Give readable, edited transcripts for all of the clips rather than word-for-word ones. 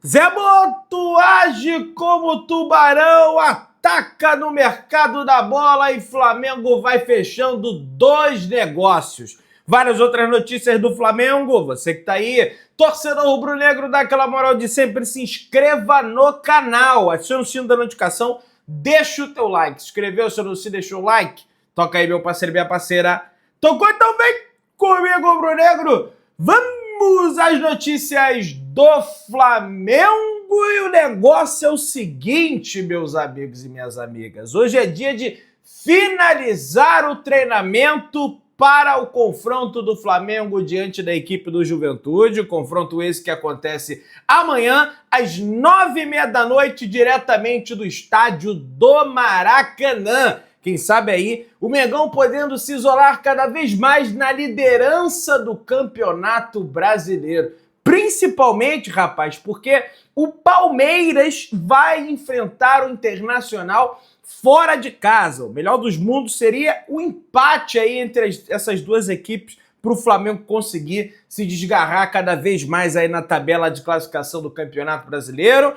Zé Boto age como tubarão, ataca no mercado da bola e Flamengo vai fechando 2 negócios. Várias outras notícias do Flamengo, você que tá aí, torcedor rubro-negro, dá aquela moral de sempre, se inscreva no canal, acione o sino da notificação, deixa o teu like, se inscreveu, se não se deixou o like, toca aí meu parceiro, minha parceira, tocou então vem comigo rubro-negro, vamos às notícias do Flamengo e o negócio é o seguinte, meus amigos e minhas amigas, hoje é dia de finalizar o treinamento para o confronto do Flamengo diante da equipe do Juventude, o confronto esse que acontece amanhã às 9h30 da noite, diretamente do estádio do Maracanã. Quem sabe aí o Mengão podendo se isolar cada vez mais na liderança do Campeonato Brasileiro. Principalmente, rapaz, porque o Palmeiras vai enfrentar o Internacional fora de casa. O melhor dos mundos seria o empate aí entre essas duas equipes para o Flamengo conseguir se desgarrar cada vez mais aí na tabela de classificação do Campeonato Brasileiro.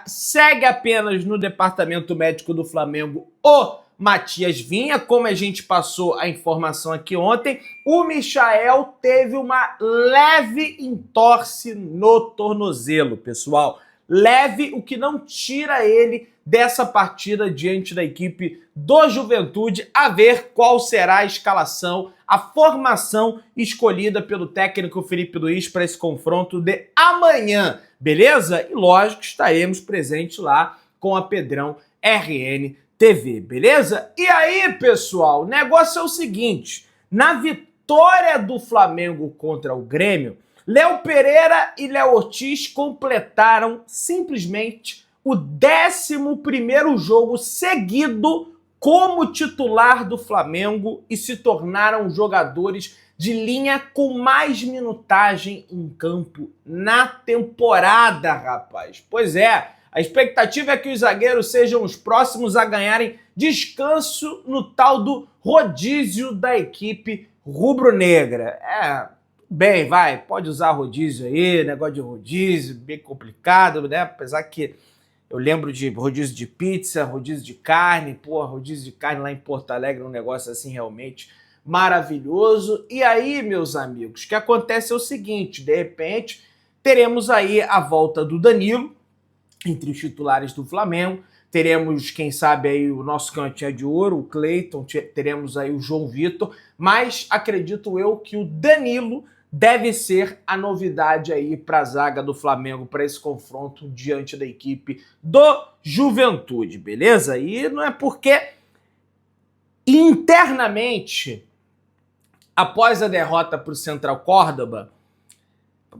Segue apenas no departamento médico do Flamengo o Matias Vinha, como a gente passou a informação aqui ontem, o Michael teve uma leve entorse no tornozelo, pessoal. Leve, o que não tira ele dessa partida diante da equipe do Juventude, a ver qual será a escalação, a formação escolhida pelo técnico Felipe Luiz para esse confronto de amanhã, beleza? E lógico, estaremos presentes lá com a Pedrão RN TV, beleza? E aí, pessoal, o negócio é o seguinte, na vitória do Flamengo contra o Grêmio, Léo Pereira e Léo Ortiz completaram simplesmente o 11º jogo seguido como titular do Flamengo e se tornaram jogadores de linha com mais minutagem em campo na temporada, rapaz. Pois é, a expectativa é que os zagueiros sejam os próximos a ganharem descanso no tal do rodízio da equipe rubro-negra. Bem, vai, pode usar rodízio aí, negócio de rodízio, bem complicado, né? Apesar que eu lembro de rodízio de pizza, rodízio de carne, rodízio de carne lá em Porto Alegre, um negócio assim realmente maravilhoso. E aí, meus amigos, o que acontece é o seguinte, de repente, teremos aí a volta do Danilo, entre os titulares do Flamengo, teremos, quem sabe, aí o nosso cantinho de ouro, o Cleiton, teremos aí o João Vitor, mas acredito eu que o Danilo deve ser a novidade aí para a zaga do Flamengo, para esse confronto diante da equipe do Juventude, beleza? E não é porque internamente, após a derrota para o Central Córdoba,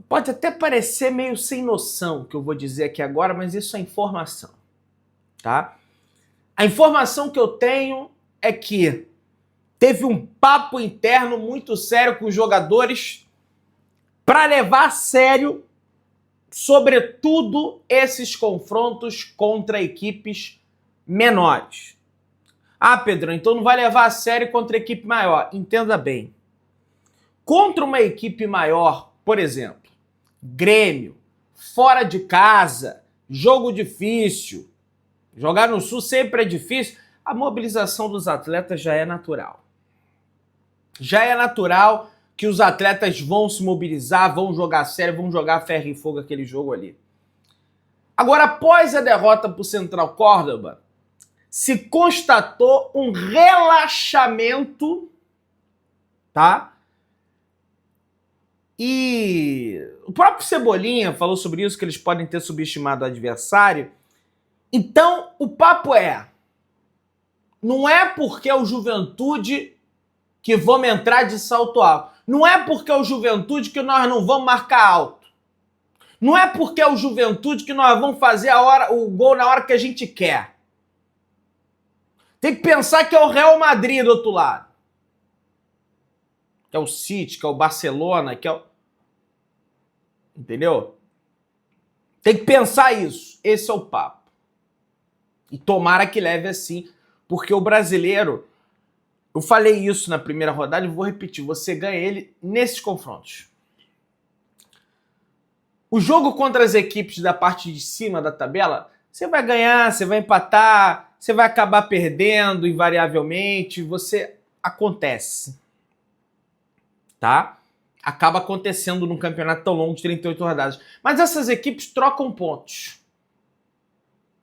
pode até parecer meio sem noção o que eu vou dizer aqui agora, mas isso é informação, tá? A informação que eu tenho é que teve um papo interno muito sério com os jogadores para levar a sério, sobretudo, esses confrontos contra equipes menores. Ah, Pedrão, então não vai levar a sério contra equipe maior. Entenda bem. Contra uma equipe maior, por exemplo, Grêmio, fora de casa, jogo difícil, jogar no Sul sempre é difícil, a mobilização dos atletas já é natural. Já é natural que os atletas vão se mobilizar, vão jogar sério, vão jogar ferro e fogo aquele jogo ali. Agora, após a derrota para o Central Córdoba, se constatou um relaxamento, tá? E o próprio Cebolinha falou sobre isso, que eles podem ter subestimado o adversário. Então, o papo não é porque é o Juventude que vamos entrar de salto alto. Não é porque é o Juventude que nós não vamos marcar alto. Não é porque é o Juventude que nós vamos fazer o gol na hora que a gente quer. Tem que pensar que é o Real Madrid do outro lado. Que é o City, que é o Barcelona, que é o... Entendeu? Tem que pensar isso. Esse é o papo. E tomara que leve assim, porque o brasileiro, eu falei isso na primeira rodada e vou repetir, você ganha ele nesses confrontos. O jogo contra as equipes da parte de cima da tabela, você vai ganhar, você vai empatar, você vai acabar perdendo invariavelmente, acontece, tá? Acaba acontecendo num campeonato tão longo de 38 rodadas. Mas essas equipes trocam pontos.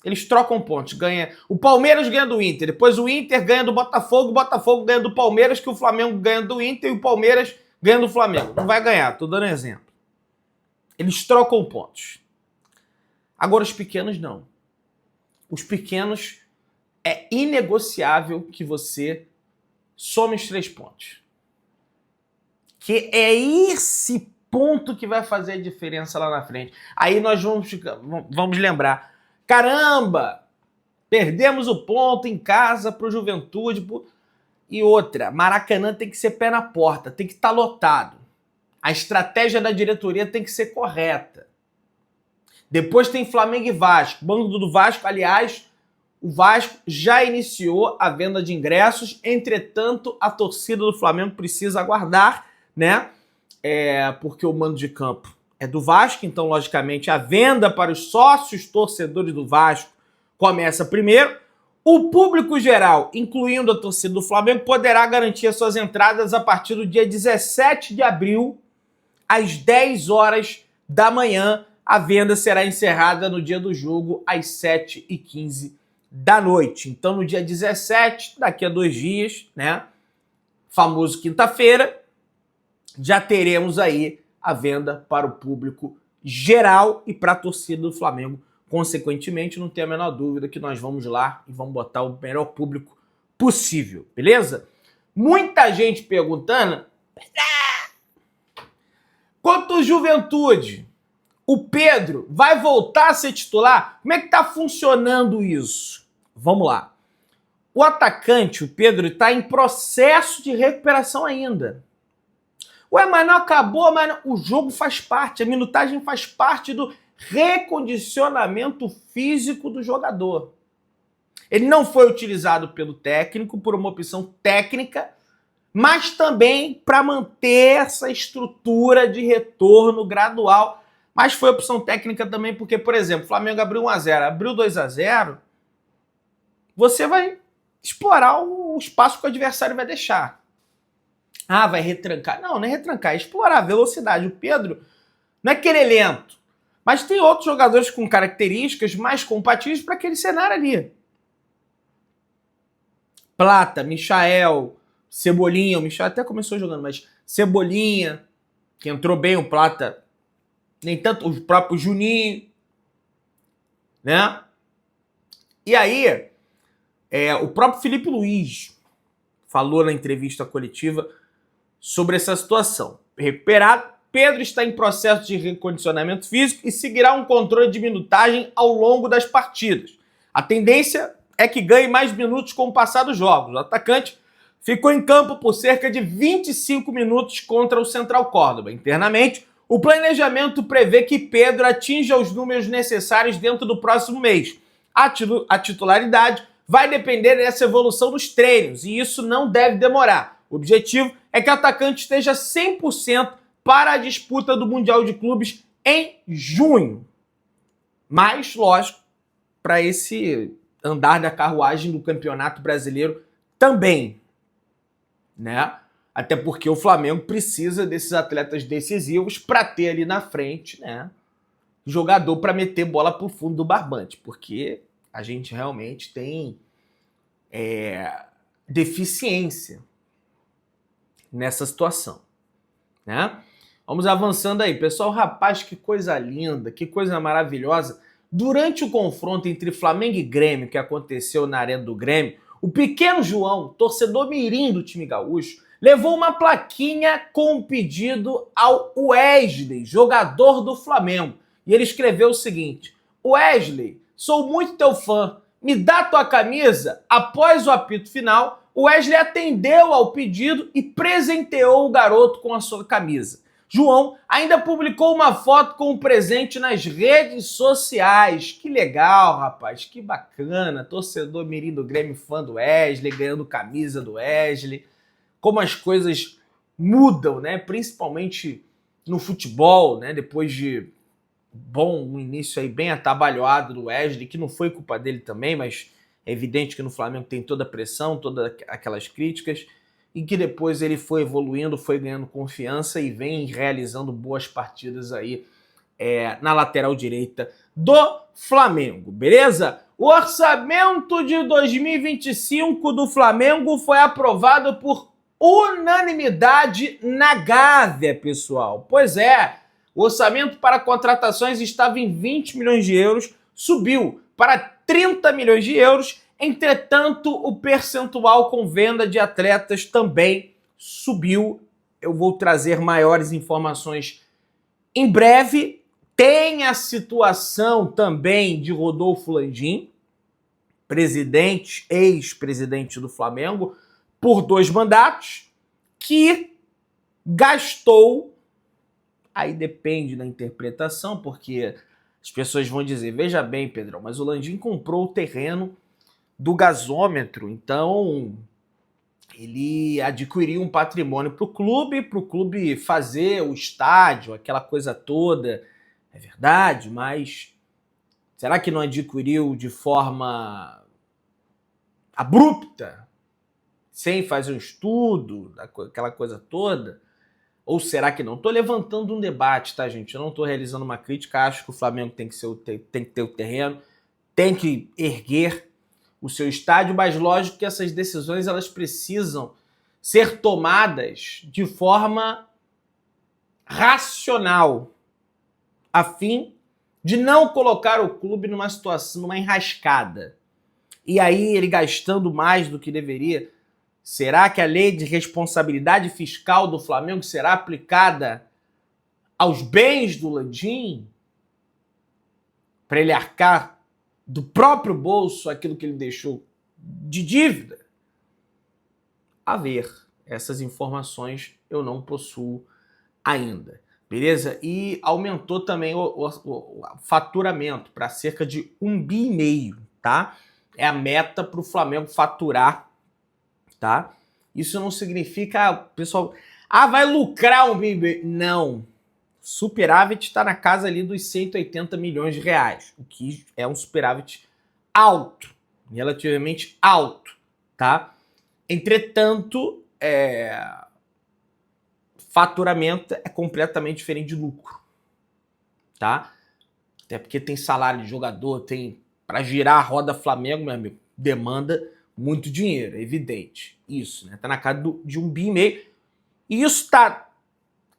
Eles trocam pontos. O Palmeiras ganha do Inter, depois o Inter ganha do Botafogo, o Botafogo ganha do Palmeiras, que o Flamengo ganha do Inter e o Palmeiras ganha do Flamengo. Não vai ganhar, tô dando exemplo. Eles trocam pontos. Agora os pequenos não. Os pequenos é inegociável que você some os 3 pontos. Que é esse ponto que vai fazer a diferença lá na frente. Aí nós vamos lembrar. Caramba! Perdemos o ponto em casa pro Juventude. E outra, Maracanã tem que ser pé na porta, tem que estar lotado. A estratégia da diretoria tem que ser correta. Depois tem Flamengo e Vasco. Banco do Vasco, aliás, o Vasco já iniciou a venda de ingressos. Entretanto, a torcida do Flamengo precisa aguardar, né? Porque o mando de campo é do Vasco, então, logicamente, a venda para os sócios torcedores do Vasco começa primeiro. O público geral, incluindo a torcida do Flamengo, poderá garantir as suas entradas a partir do dia 17 de abril, às 10 horas da manhã. A venda será encerrada no dia do jogo, às 7h15 da noite. Então, no dia 17, daqui a 2 dias, né? Famoso quinta-feira, já teremos aí a venda para o público geral e para a torcida do Flamengo. Consequentemente, não tem a menor dúvida que nós vamos lá e vamos botar o melhor público possível, beleza? Muita gente perguntando... Quanto ao Juventude, o Pedro vai voltar a ser titular? Como é que tá funcionando isso? Vamos lá. O atacante, o Pedro, está em processo de recuperação ainda. Ué, mas não acabou, mas não... O jogo faz parte, a minutagem faz parte do recondicionamento físico do jogador. Ele não foi utilizado pelo técnico por uma opção técnica, mas também para manter essa estrutura de retorno gradual. Mas foi opção técnica também porque, por exemplo, o Flamengo abriu 1-0, abriu 2-0, você vai explorar o espaço que o adversário vai deixar. Ah, vai retrancar. Não, não é retrancar, é explorar a velocidade. O Pedro não é que ele é lento, mas tem outros jogadores com características mais compatíveis para aquele cenário ali. Plata, Michael, Cebolinha, o Michael até começou jogando, mas Cebolinha, que entrou bem, o Plata, nem tanto, o próprio Juninho, né? E aí, o próprio Felipe Luiz falou na entrevista coletiva sobre essa situação. Recuperado, Pedro está em processo de recondicionamento físico e seguirá um controle de minutagem ao longo das partidas. A tendência é que ganhe mais minutos com o passar dos jogos. O atacante ficou em campo por cerca de 25 minutos contra o Central Córdoba. Internamente, o planejamento prevê que Pedro atinja os números necessários dentro do próximo mês. A titularidade vai depender dessa evolução dos treinos e isso não deve demorar. O objetivo é que o atacante esteja 100% para a disputa do Mundial de Clubes em junho. Mas, lógico, para esse andar da carruagem do Campeonato Brasileiro também, né? Até porque o Flamengo precisa desses atletas decisivos para ter ali na frente, né, jogador para meter bola pro fundo do barbante, porque a gente realmente tem deficiência nessa situação, né? Vamos avançando aí, pessoal. Rapaz, que coisa linda, que coisa maravilhosa. Durante o confronto entre Flamengo e Grêmio, que aconteceu na Arena do Grêmio, o pequeno João, torcedor mirim do time gaúcho, levou uma plaquinha com um pedido ao Wesley, jogador do Flamengo. E ele escreveu o seguinte: Wesley, sou muito teu fã, me dá tua camisa? Após o apito final, o Wesley atendeu ao pedido e presenteou o garoto com a sua camisa. João ainda publicou uma foto com o presente nas redes sociais. Que legal, rapaz, que bacana. Torcedor mirim do Grêmio, fã do Wesley, ganhando camisa do Wesley. Como as coisas mudam, né? Principalmente no futebol, né? Depois de um início aí bem atabalhoado do Wesley, que não foi culpa dele também, mas é evidente que no Flamengo tem toda a pressão, todas aquelas críticas, e que depois ele foi evoluindo, foi ganhando confiança e vem realizando boas partidas aí na lateral direita do Flamengo, beleza? O orçamento de 2025 do Flamengo foi aprovado por unanimidade na Gávea, pessoal. Pois é, o orçamento para contratações estava em 20 milhões de euros, subiu para 30 milhões de euros, entretanto, o percentual com venda de atletas também subiu. Eu vou trazer maiores informações em breve. Tem a situação também de Rodolfo Landim, presidente, ex-presidente do Flamengo, por 2 mandatos, que gastou, aí depende da interpretação, porque as pessoas vão dizer, veja bem, Pedrão, mas o Landim comprou o terreno do gasômetro, então ele adquiriu um patrimônio para o clube fazer o estádio, aquela coisa toda. É verdade, mas será que não adquiriu de forma abrupta, sem fazer um estudo, aquela coisa toda? Ou será que não? Estou levantando um debate, tá, gente? Eu não estou realizando uma crítica, acho que o Flamengo tem que ter o terreno, tem que erguer o seu estádio, mas lógico que essas decisões elas precisam ser tomadas de forma racional, a fim de não colocar o clube numa situação, numa enrascada. E aí ele gastando mais do que deveria. Será que a lei de responsabilidade fiscal do Flamengo será aplicada aos bens do Landim? Para ele arcar do próprio bolso aquilo que ele deixou de dívida? A ver, essas informações eu não possuo ainda. Beleza? E aumentou também o faturamento para cerca de 1,5 bi, tá? É a meta para o Flamengo faturar, tá? Isso não significa, pessoal, vai lucrar 1,5 bi. Não. Superávit está na casa ali dos 180 milhões de reais, o que é um superávit alto, relativamente alto, tá? Entretanto, faturamento é completamente diferente de lucro, tá? Até porque tem salário de jogador, tem para girar a roda Flamengo, meu amigo, demanda muito dinheiro, é evidente. Isso, né? Tá na casa de 1,5 bi. E isso tá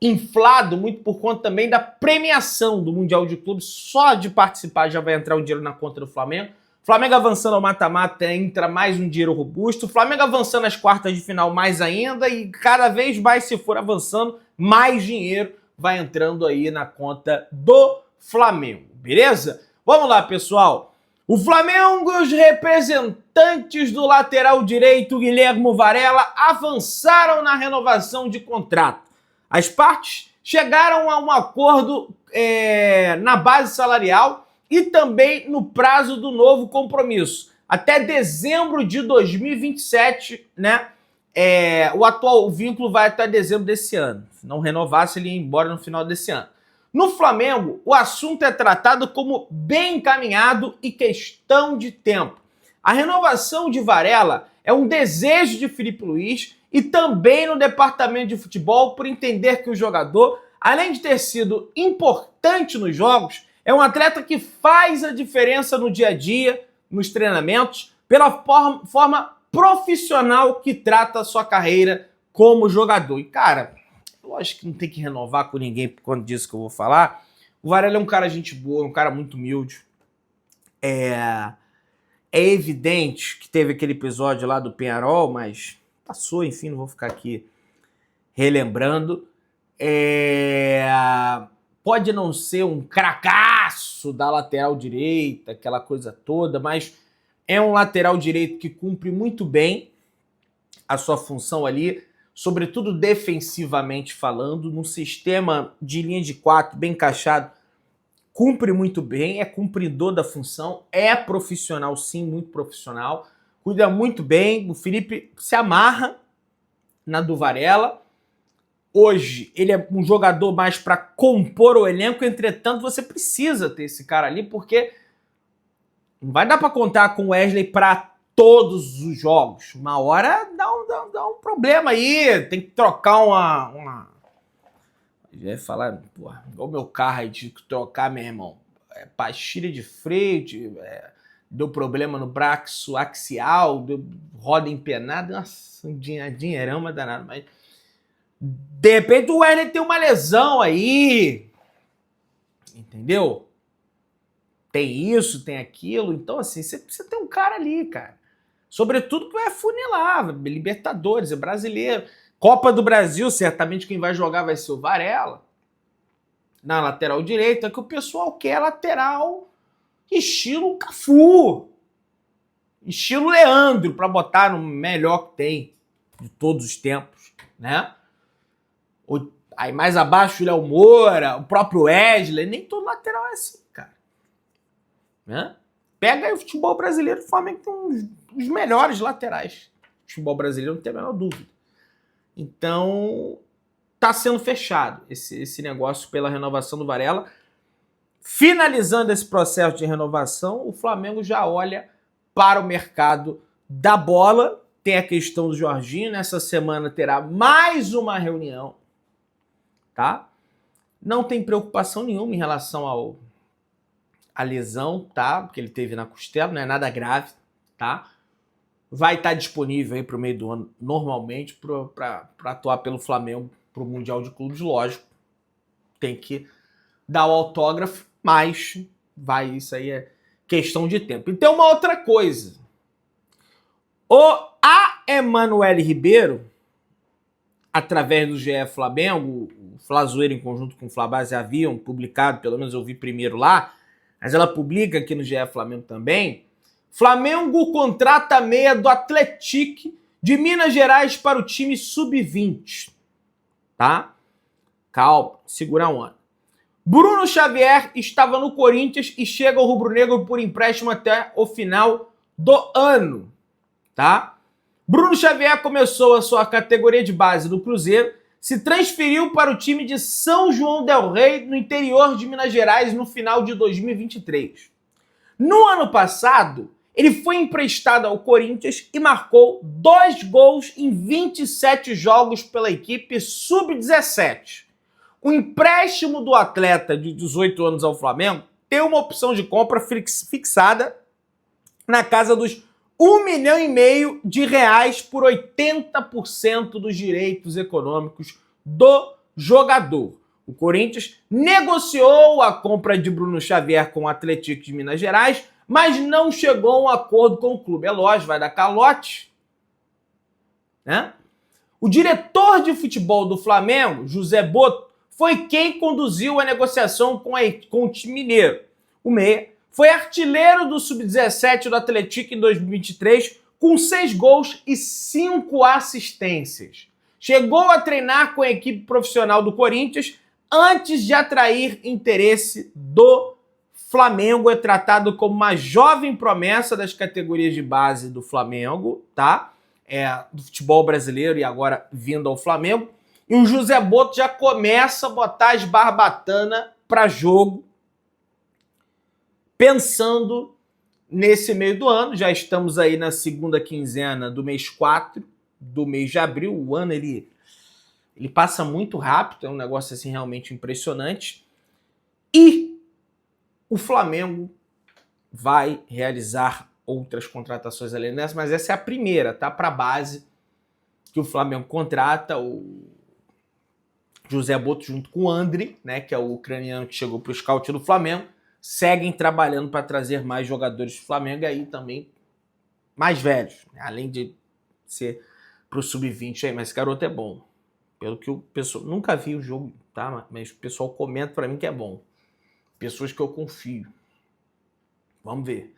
inflado muito por conta também da premiação do Mundial de Clubes. Só de participar já vai entrar um dinheiro na conta do Flamengo. Flamengo avançando ao mata-mata, entra mais um dinheiro robusto. Flamengo avançando às quartas de final mais ainda. E cada vez mais, se for avançando, mais dinheiro vai entrando aí na conta do Flamengo. Beleza? Vamos lá, pessoal. O Flamengo, os representantes do lateral direito, Guilherme Varela, avançaram na renovação de contrato. As partes chegaram a um acordo na base salarial e também no prazo do novo compromisso. Até dezembro de 2027, né? O atual vínculo vai até dezembro desse ano. Se não renovasse, ele ia embora no final desse ano. No Flamengo, o assunto é tratado como bem encaminhado e questão de tempo. A renovação de Varela é um desejo de Felipe Luiz e também no departamento de futebol por entender que o jogador, além de ter sido importante nos jogos, é um atleta que faz a diferença no dia a dia, nos treinamentos, pela forma profissional que trata a sua carreira como jogador. E, cara, lógico que não tem que renovar com ninguém por conta disso que eu vou falar. O Varela é um cara gente boa, um cara muito humilde. É evidente que teve aquele episódio lá do Peñarol, mas passou, enfim, não vou ficar aqui relembrando. Pode não ser um cracaço da lateral direita, aquela coisa toda, mas é um lateral direito que cumpre muito bem a sua função ali, sobretudo defensivamente falando, num sistema de linha de 4 bem encaixado, cumpre muito bem, é cumpridor da função, é profissional sim, muito profissional, cuida muito bem, o Felipe se amarra na do Varela, hoje ele é um jogador mais para compor o elenco, entretanto você precisa ter esse cara ali, porque não vai dar para contar com o Wesley para todos os jogos. Uma hora dá um problema aí, tem que trocar uma... Já ia falar, porra, igual meu carro aí, tive que trocar, meu irmão. Pastilha de freio, deu problema no braço axial, deu roda empenada, nossa, um dinheirão danado, mas de repente o Wesley tem uma lesão aí, entendeu? Tem isso, tem aquilo, então assim, você precisa ter um cara ali, cara. Sobretudo que vai afunilar, Libertadores, é brasileiro. Copa do Brasil, certamente quem vai jogar vai ser o Varela. Na lateral direita, que o pessoal quer lateral estilo Cafu. Estilo Leandro, para botar no melhor que tem de todos os tempos, né? Aí mais abaixo o Léo Moura, o próprio Wesley, nem todo lateral é assim, cara. Né? Pega aí o futebol brasileiro, o Flamengo tem os melhores laterais. O futebol brasileiro não tem a menor dúvida. Então, tá sendo fechado esse negócio pela renovação do Varela. Finalizando esse processo de renovação, o Flamengo já olha para o mercado da bola. Tem a questão do Jorginho. Nessa semana terá mais uma reunião, tá? Não tem preocupação nenhuma em relação à lesão, tá? Que ele teve na costela, não é nada grave, tá? Vai estar disponível aí para o meio do ano, normalmente, para atuar pelo Flamengo para o Mundial de Clubes, lógico. Tem que dar o autógrafo, mas isso aí é questão de tempo. E tem uma outra coisa. A Emanuele Ribeiro, através do GE Flamengo, o Flazoeiro em conjunto com o Flabase haviam publicado, pelo menos eu vi primeiro lá, mas ela publica aqui no GE Flamengo também. Flamengo contrata a meia do Atlético de Minas Gerais para o time sub-20. Tá? Calma, segura um ano. Bruno Xavier estava no Corinthians e chega ao rubro-negro por empréstimo até o final do ano. Tá? Bruno Xavier começou a sua categoria de base do Cruzeiro, se transferiu para o time de São João del Rei, no interior de Minas Gerais, no final de 2023. No ano passado, ele foi emprestado ao Corinthians e marcou 2 gols em 27 jogos pela equipe sub-17. O empréstimo do atleta de 18 anos ao Flamengo tem uma opção de compra fixada na casa dos R$1,5 milhão por 80% dos direitos econômicos do jogador. O Corinthians negociou a compra de Bruno Xavier com o Atlético de Minas Gerais, mas não chegou a um acordo com o clube. É lógico, vai dar calote. Né? O diretor de futebol do Flamengo, José Boto, foi quem conduziu a negociação com o time mineiro. O meia foi artilheiro do Sub-17 do Atlético em 2023, com 6 gols e 5 assistências. Chegou a treinar com a equipe profissional do Corinthians antes de atrair interesse do Flamengo. É tratado como uma jovem promessa das categorias de base do Flamengo, tá? Do futebol brasileiro e agora vindo ao Flamengo. E o José Boto já começa a botar as barbatanas para jogo, pensando nesse meio do ano. Já estamos aí na segunda quinzena do mês 4, do mês de abril. O ano ele passa muito rápido, é um negócio assim realmente impressionante. E o Flamengo vai realizar outras contratações além dessa, mas essa é a primeira, tá? Para a base que o Flamengo contrata, o José Boto junto com o André, né, que é o ucraniano que chegou para o scout do Flamengo, seguem trabalhando para trazer mais jogadores do Flamengo e aí também mais velhos, né? Além de ser para o sub-20 aí, mas esse garoto é bom. Pelo que o pessoal... Nunca vi o jogo, tá? Mas o pessoal comenta para mim que é bom. Pessoas que eu confio. Vamos ver.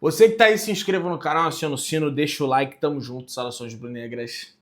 Você que tá aí, se inscreva no canal, aciona o sino, deixa o like, tamo junto, saudações brunegras.